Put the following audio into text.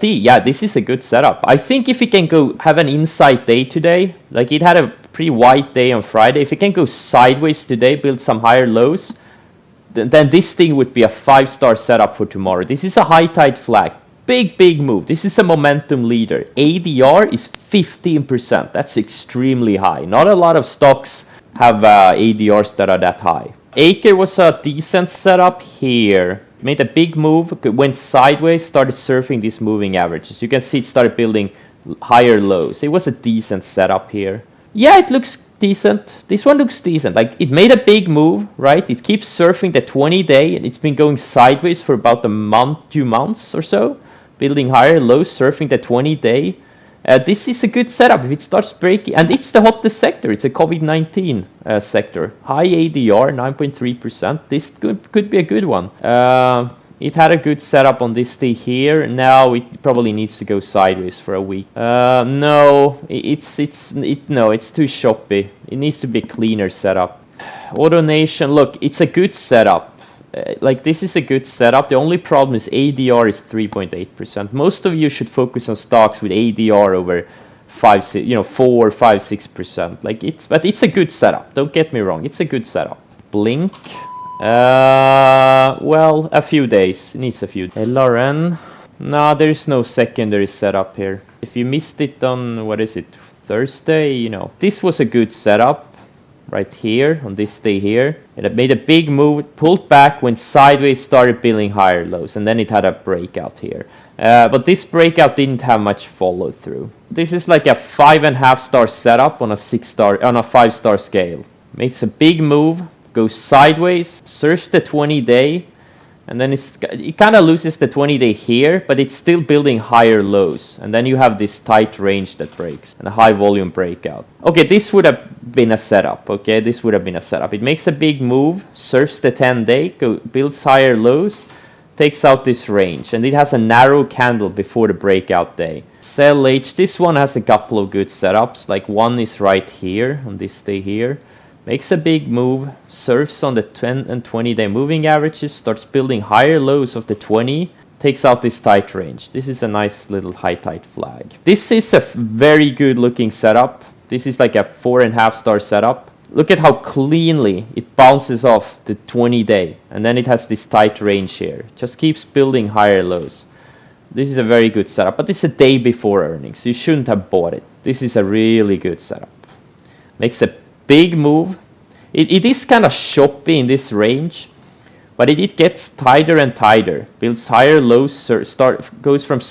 LT, yeah, this is a good setup. I think if it can go have an inside day today, like it had a pretty wide day on Friday, if it can go sideways today, build some higher lows, then this thing would be a 5-star setup for tomorrow. This is a high tide flag. Big move. This is a momentum leader. ADR is 15%. That's extremely high. Not a lot of stocks have ADRs that are that high. Acre was a decent setup here. Made a big move, went sideways, started surfing these moving averages. You can see it started building higher lows. It was a decent setup here. Yeah, it looks decent. This one looks decent. Like, it made a big move, right? It keeps surfing the 20-day, and it's been going sideways for about a month, 2 months or so, building higher lows, surfing the 20-day. This is a good setup if it starts breaking, and it's the hottest sector. It's a COVID-19 sector. High ADR, 9.3%. This could be a good one. It had a good setup on this day here. Now it probably needs to go sideways for a week. No, it's too choppy. It needs to be a cleaner setup. AutoNation, look, it's a good setup. Like, this is a good setup. The only problem is ADR is 3.8%. Most of you should focus on stocks with ADR over 4, 5, 6%. But it's a good setup. Don't get me wrong. It's a good setup. Blink. Well, a few days. It needs a few. LRN. No, there is no secondary setup here. If you missed it on, what is it, Thursday, this was a good setup. Right here, on this day here. It made a big move, pulled back, went sideways, started building higher lows, and then it had a breakout here. But this breakout didn't have much follow through. This is like a 5.5-star setup on a 5-star scale. Makes a big move, goes sideways, surfs the 20-day, and then it kind of loses the 20-day here, but it's still building higher lows. And then you have this tight range that breaks and a high volume breakout. Okay, this would have been a setup. Okay, this would have been a setup. It makes a big move, surfs the 10-day, builds higher lows, takes out this range, and it has a narrow candle before the breakout day. Sell H, this one has a couple of good setups. Like, one is right here on this day here. Makes a big move, surfs on the 10 and 20-day moving averages, starts building higher lows of the 20, takes out this tight range. This is a nice little high tight flag. This is a very good looking setup. This is like a 4.5-star setup. Look at how cleanly it bounces off the 20-day, and then it has this tight range here. Just keeps building higher lows. This is a very good setup, but it's a day before earnings, so you shouldn't have bought it. This is a really good setup. Makes a big move. It is kind of choppy in this range, but it gets tighter and tighter. Builds higher lows, goes from